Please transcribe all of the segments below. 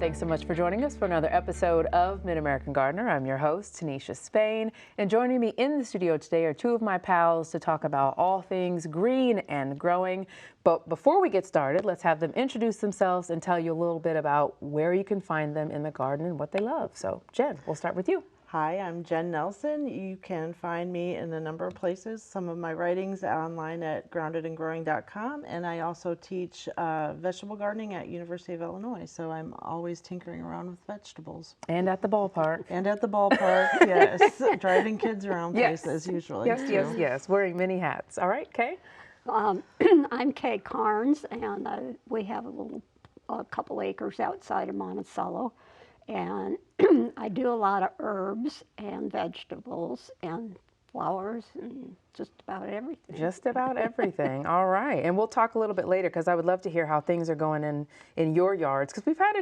thanks so much for joining us for another episode of Mid-American Gardener. I'm your host, Tinisha Spain, and joining me in the studio today are two of my pals to talk about all things green and growing. But before we get started, let's have them introduce themselves and tell you a little bit about where you can find them in the garden and what they love. So, Jen, we'll start with you. Hi, I'm Jen Nelson. You can find me in a number of places. Some of my writings online at groundedandgrowing.com, and I also teach vegetable gardening at University of Illinois. So I'm always tinkering around with vegetables. And at the ballpark. And at the ballpark, yes. Driving kids around places usually. Yes. Wearing many hats. All right, Kay? I'm Kay Carnes, and we have a couple acres outside of Monticello. And I do a lot of herbs and vegetables and flowers and just about everything. Just about everything. All right. And we'll talk a little bit later because I would love to hear how things are going in your yards, because we've had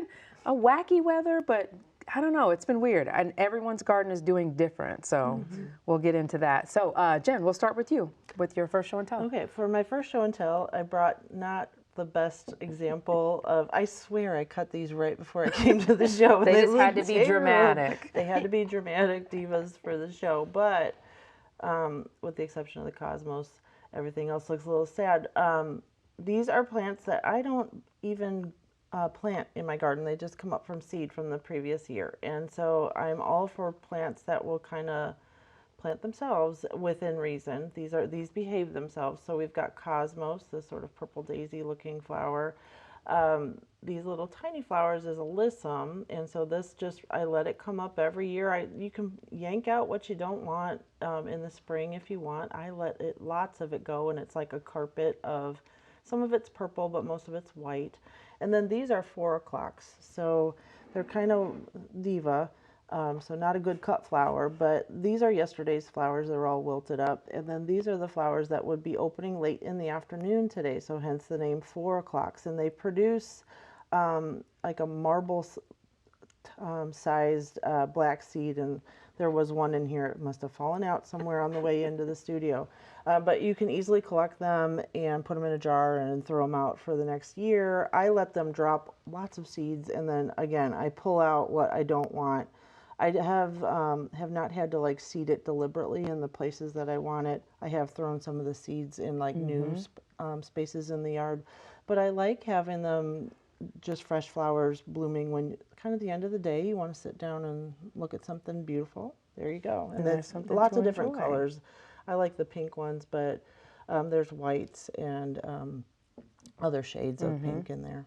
a wacky weather, but I don't know, it's been weird. And everyone's garden is doing different. So we'll get into that. So Jen, we'll start with you with your first show and tell. Okay, for my first show and tell, I brought not the best example of, I swear I cut these right before I came to the show. They just had to be dramatic. They had to be dramatic divas for the show, but with the exception of the cosmos, everything else looks a little sad. These are plants that I don't even plant in my garden. They just come up from seed from the previous year. And so I'm all for plants that will kind of plant themselves within reason. These behave themselves. So we've got Cosmos, this sort of purple daisy looking flower. These little tiny flowers is alyssum, and so this I let it come up every year. You can yank out what you don't want in the spring if you want. I let lots of it go, and it's like a carpet of, some of it's purple, but most of it's white. And then these are 4 o'clocks, so they're kind of diva. So not a good cut flower, but these are yesterday's flowers. They're all wilted up. And then these are the flowers that would be opening late in the afternoon today, so hence the name 4 o'clocks. And they produce like a marble sized black seed, and there was one in here. It must have fallen out somewhere on the way into the studio. But you can easily collect them and put them in a jar and throw them out for the next year. I let them drop lots of seeds, and then again, I pull out what I don't want. I have not had to like seed it deliberately in the places that I want it. I have thrown some of the seeds in like new spaces in the yard, but I like having them just fresh flowers blooming when kind of the end of the day you want to sit down and look at something beautiful. There you go. And there's lots of different colors. I like the pink ones, but there's whites and other shades of pink in there.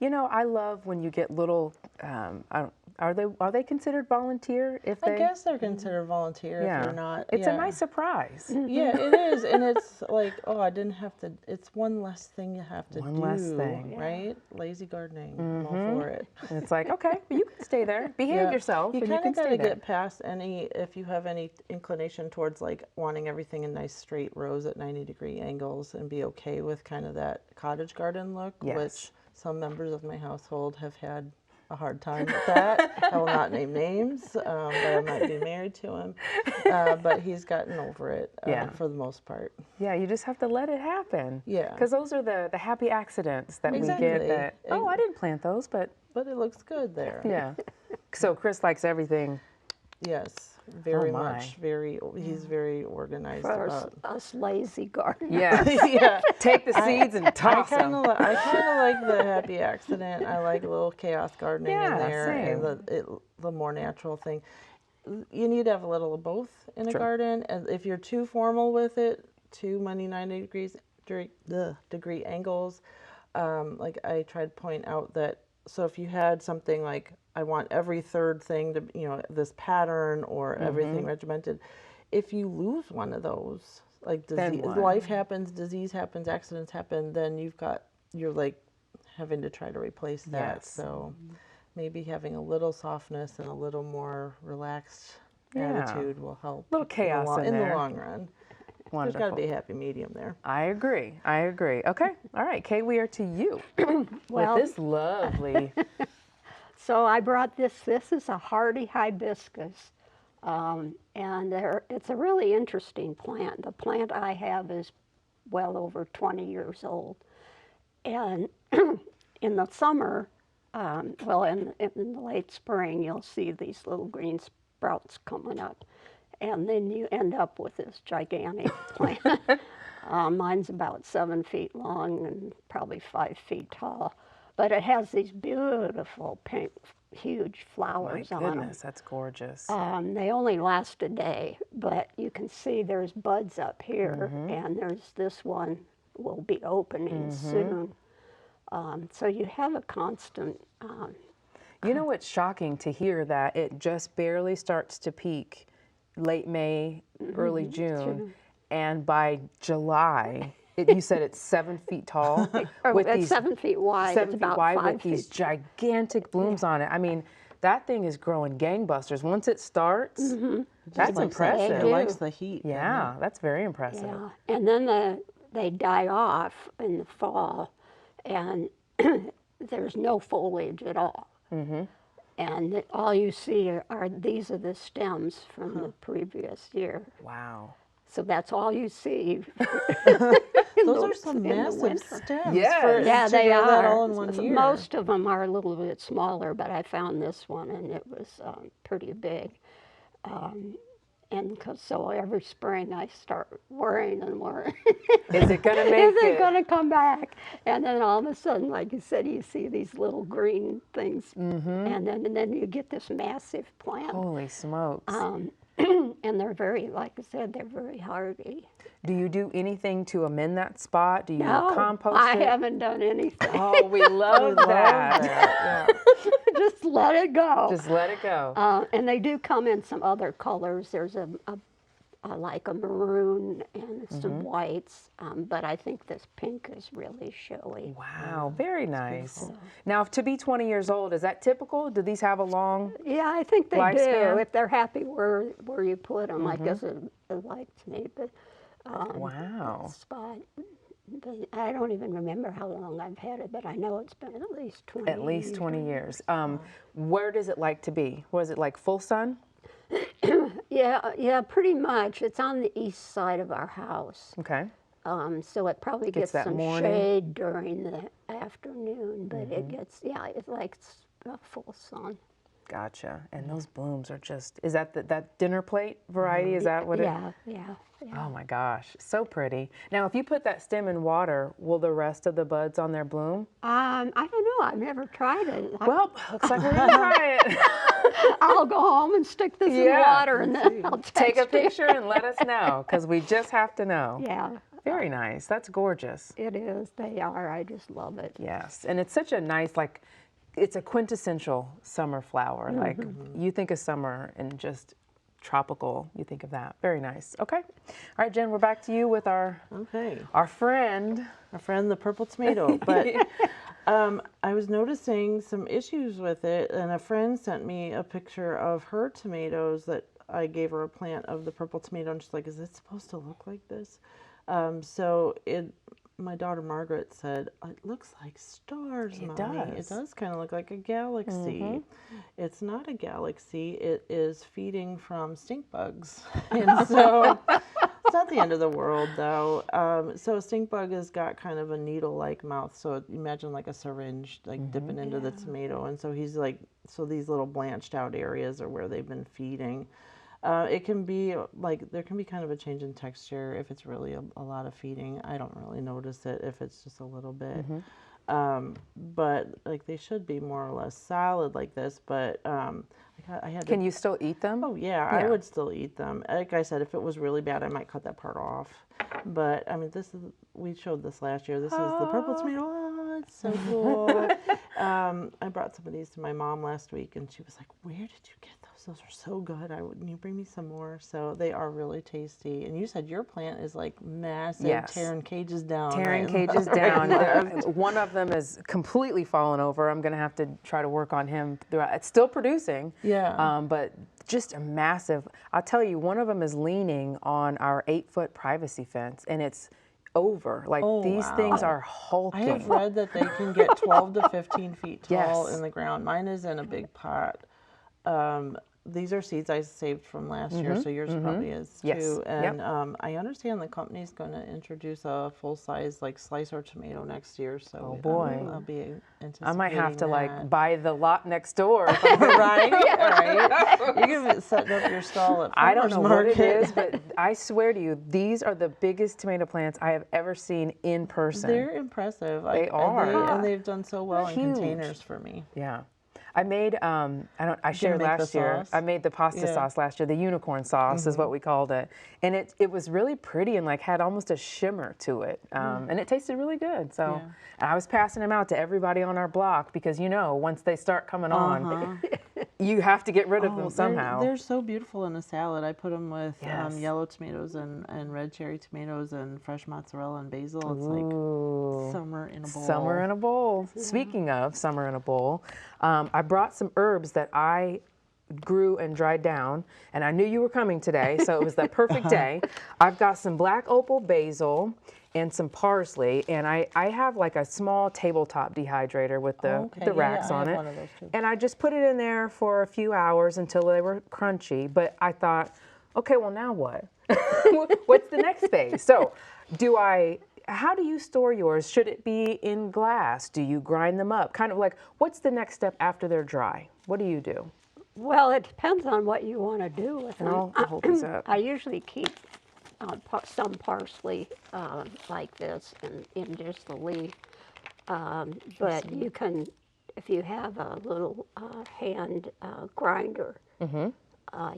You know, I love when you get little, are they considered volunteer? I guess they're considered volunteer if you're not. It's a nice surprise. Yeah, it is. And it's like, oh, I didn't have to, it's one less thing you have to do. One less thing. Right? Lazy gardening. I'm all for it. And it's like, okay, you can stay there. Behave yourself. You kind of got to get past if you have any inclination towards like wanting everything in nice straight rows at 90-degree angles and be okay with kind of that cottage garden look, which some members of my household have had a hard time with that. I will not name names, but I might be married to him. But he's gotten over it for the most part. Yeah, you just have to let it happen. Yeah. Because those are the happy accidents that we get that, oh, I didn't plant those, but it looks good there. Yeah. So Chris likes everything. Yes. Very much. He's very organized. For us lazy gardeners. Yeah. Take the seeds and toss them. I kind of like the happy accident. I like a little chaos gardening in there. Same. And the more natural thing. You need to have a little of both in a garden. And if you're too formal with it, too many 90 degree angles, like I tried to point out that, so if you had something like, I want every third thing to, this pattern or everything regimented. If you lose one of those, like life happens, disease happens, accidents happen, then you're like having to try to replace that. So maybe having a little softness and a little more relaxed attitude will help. A little chaos in the long run. Wonderful. There's got to be a happy medium there. I agree. Okay. All right, Kay, we are to you with this lovely. So I brought this. This is a hardy hibiscus, and it's a really interesting plant. The plant I have is well over 20 years old, and in the summer, well, in the late spring, you'll see these little green sprouts coming up. And then you end up with this gigantic plant. Mine's about 7 feet long and probably 5 feet tall. But it has these beautiful pink, huge flowers My on them. goodness, that's gorgeous. They only last a day, but you can see there's buds up here, and there's this one will be opening soon. So you have a constant. You know, it's shocking to hear that it just barely starts to peak late May, early June, and by July, you said it's 7 feet tall. With it's 7 feet wide. 7 it's feet about wide 5 with these feet. gigantic blooms on it. I mean, that thing is growing gangbusters. Once it starts, that's impressive. It likes the heat. Yeah, that's very impressive. Yeah, and then they die off in the fall, and there's no foliage at all. And all you see are these are the stems from the previous year. Wow. So that's all you see. Those are some massive stems. Yes. Yeah, to they grow that are. all in one year. Most of them are a little bit smaller, but I found this one and it was pretty big. And so every spring I start worrying and worrying. Is it going to make Is it it? going to come back? And then all of a sudden, like you said, you see these little green things, and then you get this massive plant. Holy smokes. And they're very, like I said, they're very hardy. Do you do anything to amend that spot? Do you No, compost I it? haven't done anything. Oh, we love that. Yeah. Just let it go. Just let it go. And they do come in some other colors. There's a like a maroon and some whites, but I think this pink is really showy. Wow, very nice. Now, to be 20 years old, is that typical? Do these have a long? Yeah, I think they Lifespan? do if they're happy where you put them. I guess it liked me, but Wow. spot. But I don't even remember how long I've had it, but I know it's been at least 20. At least 20 years. Where does it like to be? Was it like full sun? Yeah, pretty much. It's on the east side of our house. Okay. So it probably Gets gets that some morning. shade during the afternoon, but it gets, it likes full sun. Gotcha. And those blooms are just, is that that dinner plate variety? Is that what it? Yeah. Oh my gosh, so pretty. Now, if you put that stem in water, will the rest of the buds on there bloom? I don't know. I've never tried it. Well, looks like we're gonna try it. I'll go home and stick this in water and then I'll Take a text you. picture and let us know, because we just have to know. Yeah, Very nice. That's gorgeous. it is. They are. I just love it. Yes, and it's such a nice, like, it's a quintessential summer flower. Like, you think of summer and just tropical, you think of that. Very nice. Okay. All right, Jen, we're back to you with our friend. Our friend, the purple tomato. But I was noticing some issues with it, and a friend sent me a picture of her tomatoes that I gave her a plant of the purple tomato, and she's like, is it supposed to look like this? My daughter Margaret said, it looks like stars, It Mommy. does. It does kind of look like a galaxy. It's not a galaxy. It is feeding from stink bugs. And so it's not the end of the world, though. So a stink bug has got kind of a needle-like mouth. So imagine like a syringe, like dipping into the tomato. And so he's like, so these little blanched out areas are where they've been feeding. It can be like, there can be kind of a change in texture if it's really a lot of feeding. I don't really notice it if it's just a little bit. But like they should be more or less solid like this, but I had to. Can you still eat them? Oh yeah, I would still eat them. Like I said, if it was really bad, I might cut that part off. But I mean, we showed this last year. This is the purple tomato. Oh, it's so cool. I brought some of these to my mom last week, and she was like, "Where did you get those? Those are so good. Can you bring me some more?" So they are really tasty. And you said your plant is like massive, Yes. tearing cages down. Tearing right? cages down. One of them is completely fallen over. I'm going to have to try to work on him throughout. It's still producing. Yeah. But just a massive, I'll tell you, one of them is leaning on our 8-foot privacy fence, and it's over. Like, these things are hulking. I have read that they can get 12 to 15 feet tall Yes. in the ground. Mine is in a big pot. these are seeds I saved from last year, so yours probably is too. Yes. And I understand the company's going to introduce a full-size like slicer tomato next year. So Oh, boy. I'll be anticipating I might have to like that. buy the lot next door. Right, right. You can be setting up your stall at I don't farmer's know market. what it is, but I swear to you, these are the biggest tomato plants I have ever seen in person. They're impressive. They are. And they've done so well in Huge. containers for me. Yeah. I made I shared make the last year. sauce? I made the pasta sauce last year. The unicorn sauce is what we called it, and it was really pretty and like had almost a shimmer to it, and it tasted really good. So and I was passing them out to everybody on our block because once they start coming on, you have to get rid of them somehow. They're so beautiful in a salad. I put them with Yes. yellow tomatoes and red cherry tomatoes and fresh mozzarella and basil. It's Ooh. like summer in a bowl. Summer in a bowl. Speaking of summer in a bowl, I brought some herbs that I grew and dried down, and I knew you were coming today, so it was the perfect day. I've got some black opal basil and some parsley, and I have like a small tabletop dehydrator with the racks on I it. have one of those too. And I just put it in there for a few hours until they were crunchy, but I thought, okay, well now what? What's the next phase? So how do you store yours? Should it be in glass? Do you grind them up? Kind of like, what's the next step after they're dry? What do you do? Well, it depends on what you want to do with And them. I'll hold these up. I usually keep some parsley like this in just the leaf. But you can, if you have a little hand grinder,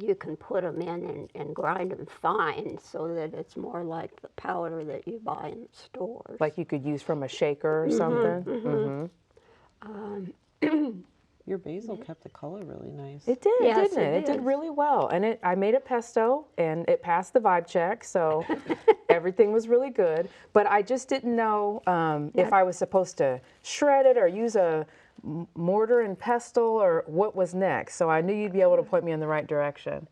you can put them in and grind them fine so that it's more like the powder that you buy in the stores. Like you could use from a shaker or something? Your basil kept the color really nice. It did, Yes, didn't it? It it did did. really well. And I made a pesto, and it passed the vibe check, so everything was really good. But I just didn't know if I was supposed to shred it or use a mortar and pestle or what was next. So I knew you'd be able to point me in the right direction.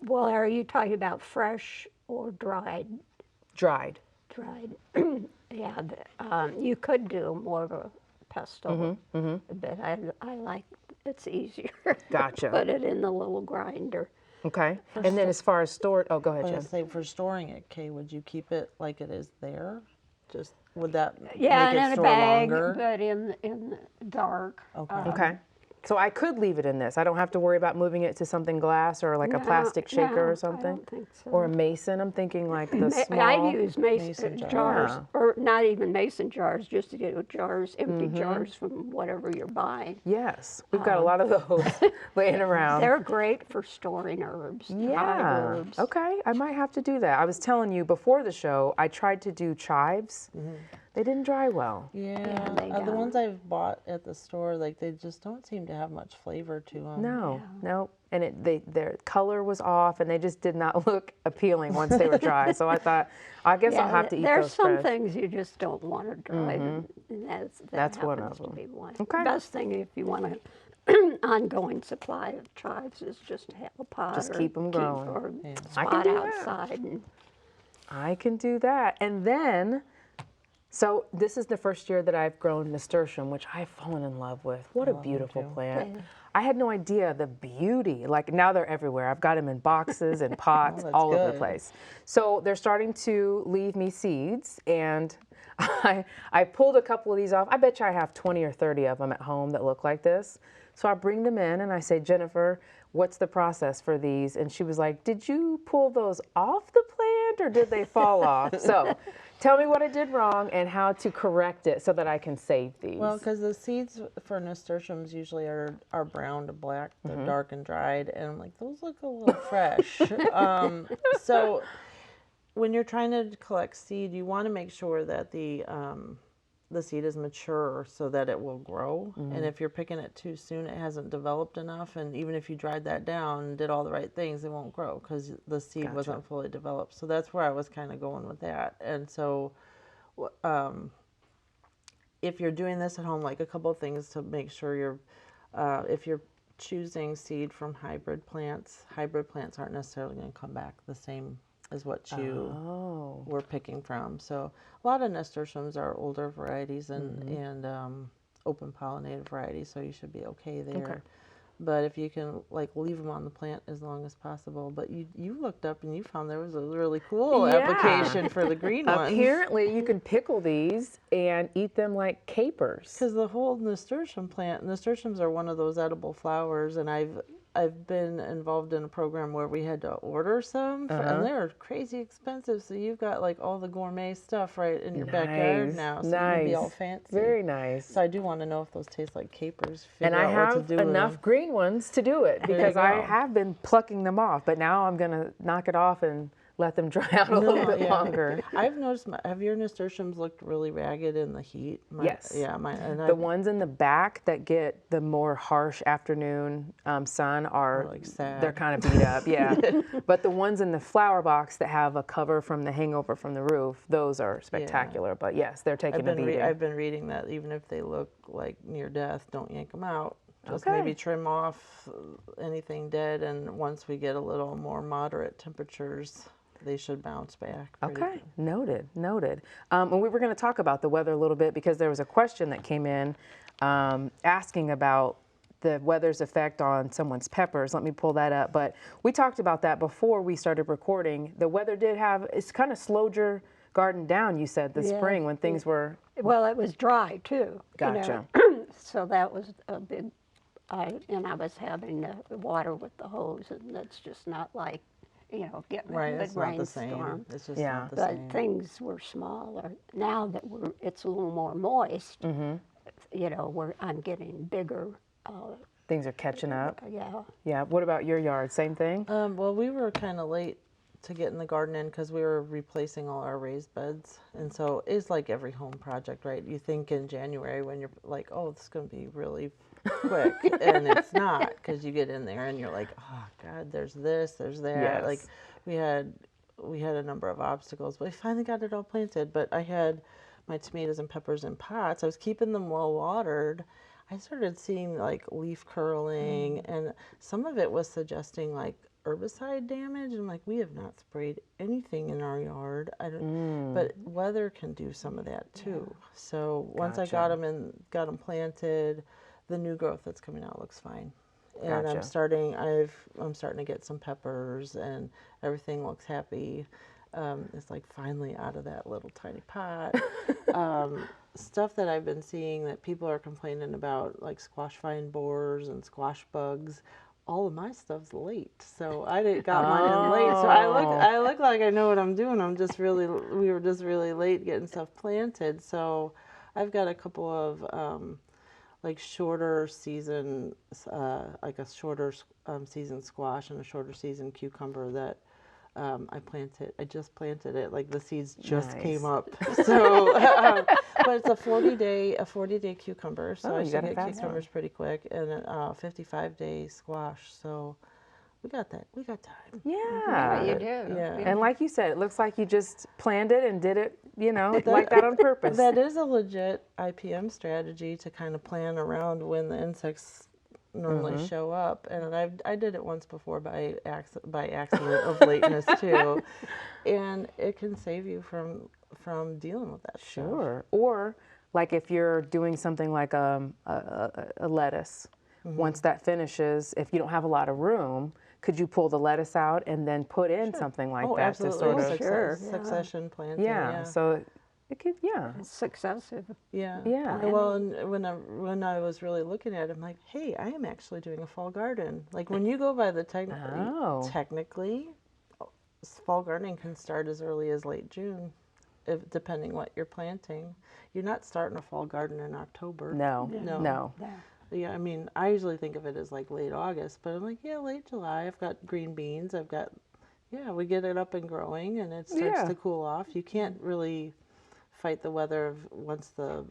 Well, are you talking about fresh or dried? Dried. Dried. Yeah, you could do more of a pesto, but I like it's easier. Gotcha. to put it in the little grinder. Okay. And then as far as storage, oh, go ahead, I Jen. was gonna say for storing it, Kay, would you keep it like it is there? Just would that Yeah, make it and in a store bag, longer? but in the dark. Okay. Okay. So I could leave it in this. I don't have to worry about moving it to something glass or like a plastic shaker no, or I something? don't think so. Or a mason. I'm thinking like the small. I use mason mason jars, Yeah. or not even mason jars, just jars, empty jars from whatever you're buying. Yes, we've got a lot of those laying around. They're great for storing herbs, dried Yeah. herbs. Okay, I might have to do that. I was telling you before the show, I tried to do chives. They didn't dry well. Yeah, they the don't. ones I've bought at the store, like they just don't seem to have much flavor to them. No, and their color was off, and they just did not look appealing once they were dry. So I thought, I guess I'll have to eat There's those some fresh. things you just don't want to dry, and That's one happens of to them. be one. Okay. Best thing if you want an ongoing supply of chives is just to have a pot. Just or keep 'em growing. Or I can spot do that. outside. And I can do that. And then, so this is the first year that I've grown nasturtium, which I've fallen in love with. What a beautiful plant. I had no idea the beauty. Like now they're everywhere. I've got them in boxes and pots that's all over the good. place. So they're starting to leave me seeds, and I pulled a couple of these off. I bet you I have 20 or 30 of them at home that look like this. So I bring them in and I say, Jennifer, what's the process for these? And she was like, did you pull those off the plant or did they fall off? So tell me what I did wrong and how to correct it so that I can save these. Well, because the seeds for nasturtiums usually are brown to black, they're dark and dried, and I'm like, those look a little fresh. So when you're trying to collect seed, you want to make sure that the seed is mature so that it will grow. And if you're picking it too soon, it hasn't developed enough. And even if you dried that down and did all the right things, it won't grow because the seed wasn't fully developed. So that's where I was kind of going with that. And so if you're doing this at home, like a couple of things to make sure if you're choosing seed from hybrid plants aren't necessarily going to come back the same as what you were picking from. So a lot of nasturtiums are older varieties and open pollinated varieties, so you should be okay there. but if you can like leave them on the plant as long as possible. But you looked up and you found there was a really cool Yeah. application for the green ones. Apparently, you can pickle these and eat them like capers. Because the whole nasturtium plant, nasturtiums are one of those edible flowers, and I've been involved in a program where we had to order some, and they're crazy expensive. So you've got like all the gourmet stuff right in your backyard now, so you can be all fancy. Very nice. So I do want to know if those taste like capers. And I what to have do with enough them. green ones to do it because I go. have been plucking them off, but now I'm going to knock it off and let them dry out a little bit longer. I've noticed, have your nasturtiums looked really ragged in the heat? Yes. Yeah, and The ones in the back that get the more harsh afternoon sun are like sad. They're kind of beat up, yeah. But the ones in the flower box that have a cover from the hangover from the roof, those are spectacular. But yes, they're taking a beating. I've been reading that even if they look like near death, don't yank them out. Just maybe trim off anything dead, and once we get a little more moderate temperatures, they should bounce back. Okay, noted. And we were going to talk about the weather a little bit because there was a question that came in asking about the weather's effect on someone's peppers. Let me pull that up. But we talked about that before we started recording. The weather it's kind of slowed your garden down, you said, the spring when things were... Well, it was dry too. Gotcha. So that was a big, I was having to water with the hose, and that's just not like, getting a good It's not the same. rainstorm. It's just Yeah. not the But same. things were smaller. Now that it's a little more moist, I'm getting bigger. Things are catching up. Yeah. Yeah. What about your yard? Same thing? Well, we were kind of late to get in the garden in because we were replacing all our raised beds. And so it's like every home project, right? You think in January when you're like, oh, this is going to be really quick. And it's not, because you get in there and you're like, oh, God, there's this, there's that. Yes. Like we had a number of obstacles, but we finally got it all planted. But I had my tomatoes and peppers in pots. I was keeping them well watered. I started seeing like leaf curling, and some of it was suggesting like herbicide damage. And like, we have not sprayed anything in our yard. But weather can do some of that too. So once I got them planted, the new growth that's coming out looks fine. And I'm starting to get some peppers, and everything looks happy. It's like finally out of that little tiny pot. Stuff that I've been seeing that people are complaining about, like squash vine borers and squash bugs. All of my stuff's late, so I got mine in late. So I look like I know what I'm doing. We were just really late getting stuff planted. So I've got a couple of like shorter season, like a shorter season squash and a shorter season cucumber that I just planted it. Like the seeds just came up. So, but it's a 40-day cucumber. So I should get cucumbers pretty quick, and a 55-day squash. So we got that. We got time. Yeah. You do. Yeah. And like you said, it looks like you just planned it and did it, like that on purpose. That is a legit IPM strategy to kind of plan around when the insects normally show up, and I did it once before by accident of lateness too, and it can save you from dealing with that. Sure. Or like if you're doing something like a lettuce, once that finishes, if you don't have a lot of room, could you pull the lettuce out and then put in something like that absolutely. to sort of Succession planting. yeah. So it could It's successive. Yeah. Yeah. Well, and when I was really looking at it, I'm like, hey, I am actually doing a fall garden. Like when you go by the technically, fall gardening can start as early as late June, depending what you're planting. You're not starting a fall garden in October. No. Yeah, I mean, I usually think of it as like late August, but I'm like, yeah, late July. I've got green beans. We get it up and growing, and it starts to cool off. You can't really fight the weather of once the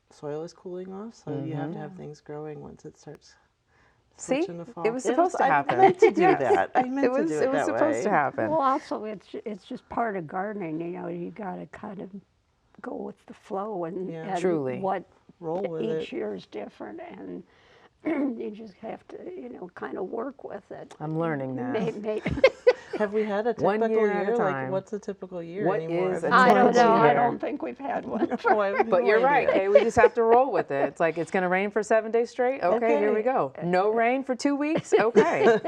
soil is cooling off, so you have to have things growing once it starts switching to fall. It was supposed to happen. I meant to do that. I meant to do it It was that supposed way. to happen. Well, also it's just part of gardening. You got to kind of go with the flow and Truly. what Roll with each it. year is different, and you just have to kind of work with it. I'm learning that. Have we had a One typical year at a year? Like, time. what's a typical year What anymore? is I've a I don't typical know. I year? don't think we've had one. I have But no you're right, idea. Kay. We just have to roll with it. It's like it's going to rain for 7 days straight. Okay, here we Okay. go. No rain for 2 weeks. Okay.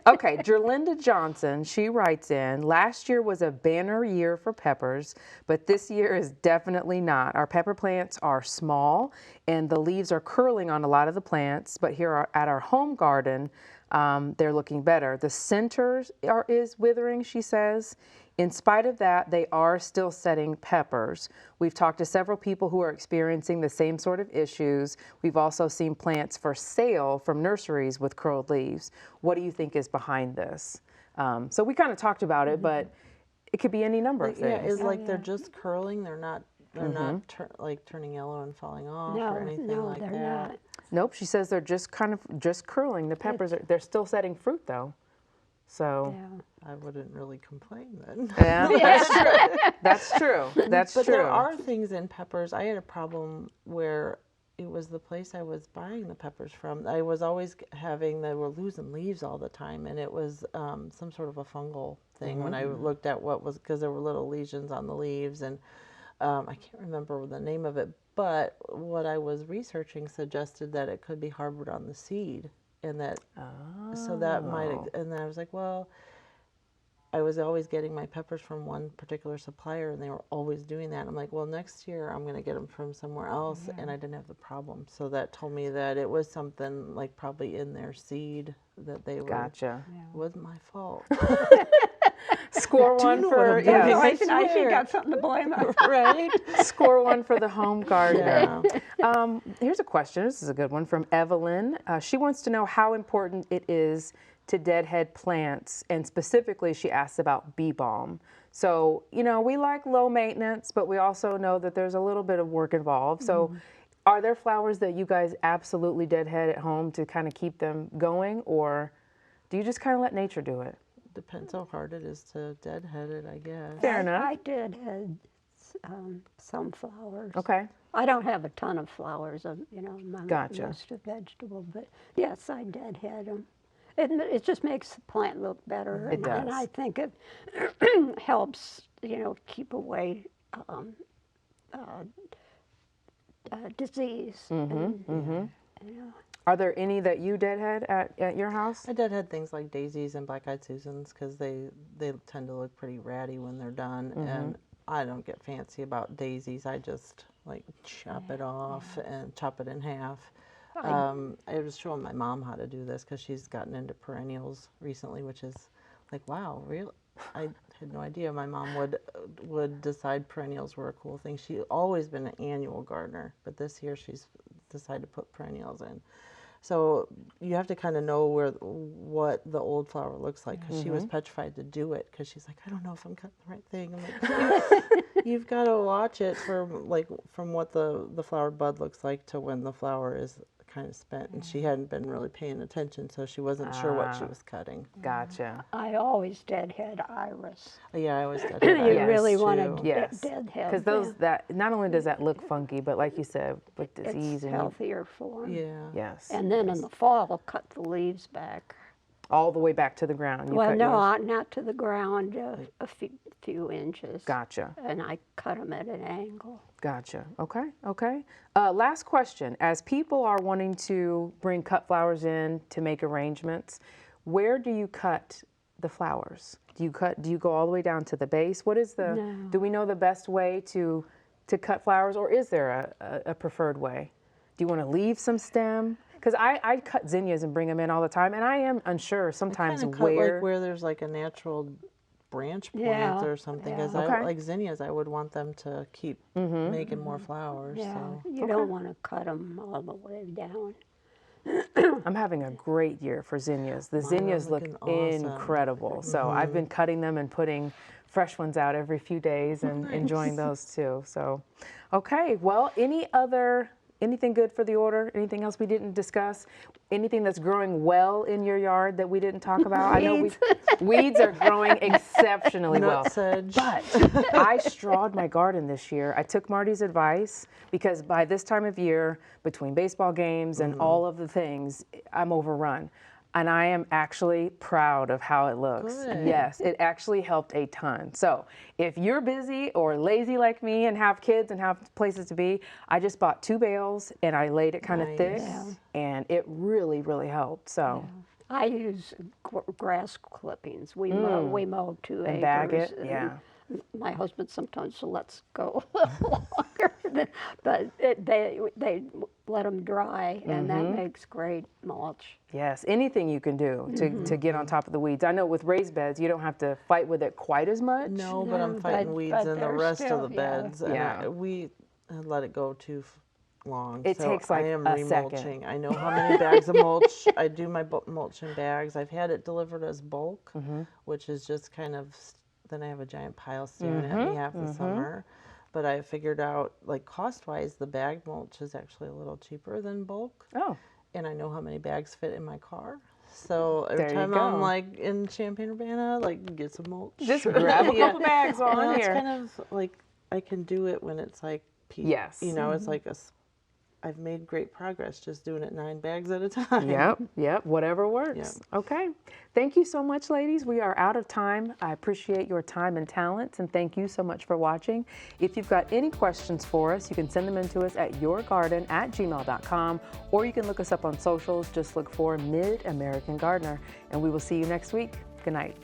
Okay. Jerlinda Johnson, she writes in, last year was a banner year for peppers, but this year is definitely not. Our pepper plants are small and the leaves are curling on a lot of the plants, but here at our home garden, they're looking better. The center is withering, she says. In spite of that, they are still setting peppers. We've talked to several people who are experiencing the same sort of issues. We've also seen plants for sale from nurseries with curled leaves. What do you think is behind this? So we kind of talked about it, but it could be any number of Yeah, things. is like they're just curling. They're not like turning yellow and falling off No, or anything no, like they're that. not. Nope, she says they're just just curling. The peppers they're still setting fruit though. So Yeah. I wouldn't really complain then. yeah, that's true. That's true. That's But true. there are things in peppers. I had a problem where it was the place I was buying the peppers from. I was always they were losing leaves all the time, and it was some sort of a fungal thing when I looked at what was, because there were little lesions on the leaves, and I can't remember the name of it, but what I was researching suggested that it could be harbored on the seed, and that, so that might, and then I was like, well, I was always getting my peppers from one particular supplier, and they were always doing that. I'm like, well, next year I'm going to get them from somewhere else, and I didn't have the problem. So that told me that it was something like probably in their seed that they were. Gotcha. It wasn't my fault. Score one know what for I'm doing. So I it's nice you swear. got something to blame us. Right? Score one for the home gardener. Yeah. Here's a question. This is a good one from Evelyn. She wants to know how important it is to deadhead plants, and specifically she asks about bee balm. So, you know, we like low maintenance, but we also know that there's a little bit of work involved. So are there flowers that you guys absolutely deadhead at home to kind of keep them going, or do you just kind of let nature do it? Depends how hard it is to deadhead it, I guess. Fair enough. I did had some flowers. Okay. I don't have a ton of flowers, I'm Gotcha. most of vegetable, but yes, I deadhead them. It just makes the plant look better. It And does. I think it helps, keep away disease. Are there any that you deadhead at your house? I deadhead things like daisies and black-eyed Susans because they tend to look pretty ratty when they're done, and I don't get fancy about daisies. I just like chop it off and chop it in half. I was showing my mom how to do this because she's gotten into perennials recently, which is like, wow, really? I had no idea my mom would decide perennials were a cool thing. She's always been an annual gardener, but this year she's decided to put perennials in. So you have to kind of know what the old flower looks like, because she was petrified to do it because she's like, I don't know if I'm cutting the right thing. I'm like, you've got to watch it from what the flower bud looks like to when the flower is kind of spent, and she hadn't been really paying attention, so she wasn't sure what she was cutting. Gotcha. I always deadhead iris. Yeah, I always did. You Iris really too. want to Yes. deadhead. Because that not only does that look funky, but like you said, with disease it's and healthier for them. Yeah. yes, And then in the fall, I'll cut the leaves back. all the way back to the ground. You Well, cut no, yours? not to the ground, a few inches. Gotcha. And I cut them at an angle. Gotcha. Okay. Okay. Last question. As people are wanting to bring cut flowers in to make arrangements, where do you cut the flowers? Do you go all the way down to the base? What is the? No. Do we know the best way to cut flowers, or is there a preferred way? Do you want to leave some stem? Because I cut zinnias and bring them in all the time, and I am unsure sometimes Kind of where. cut like where there's like a natural branch point Yeah, or something. yeah. Because Okay. like zinnias, I would want them to keep making more flowers. Yeah, So. you don't want to cut them all the way down. I'm having a great year for zinnias. The Mine are zinnias look looking awesome. incredible. So I've been cutting them and putting fresh ones out every few days and enjoying those too. So, okay. Well, anything good for the order? Anything else we didn't discuss? Anything that's growing well in your yard that we didn't talk about? I know weeds are growing exceptionally well. Nutsedge. But I strawed my garden this year. I took Marty's advice because by this time of year, between baseball games and all of the things, I'm overrun. and I am actually proud of how it looks. Good. Yes, it actually helped a ton. So if you're busy or lazy like me and have kids and have places to be, I just bought 2 bales and I laid it kind of thick, Nice. and it really, really helped. So. I use grass clippings. We mow 2 acres. And bag it, and yeah. My husband sometimes lets go a little longer, but they let them dry, and that makes great mulch. Yes, anything you can do to get on top of the weeds. I know with raised beds, you don't have to fight with it quite as much. No, but I'm No, fighting weeds but in the they're rest of still- the yeah. beds, and Yeah. we let it go too long. It so takes, like, I am a remulching. second. I know how many bags of mulch. I do my mulch in bags. I've had it delivered as bulk, which is just kind of, then I have a giant pile staring at me half the summer. But I figured out, like, cost-wise, the bag mulch is actually a little cheaper than bulk. Oh, And I know how many bags fit in my car. So every There you time I'm go. like in Champaign-Urbana, like get some mulch. just grab a Yeah. couple bags And on it's here. kind of like I can do it when it's like peak. Yes. You know, it's like I've made great progress just doing it 9 bags at a time. Yep, whatever works. Okay. Thank you so much, ladies. We are out of time. I appreciate your time and talents, and thank you so much for watching. If you've got any questions for us, you can send them in to us at yourgarden@gmail.com, or you can look us up on socials. Just look for MidAmerican Gardener, and we will see you next week. Good night.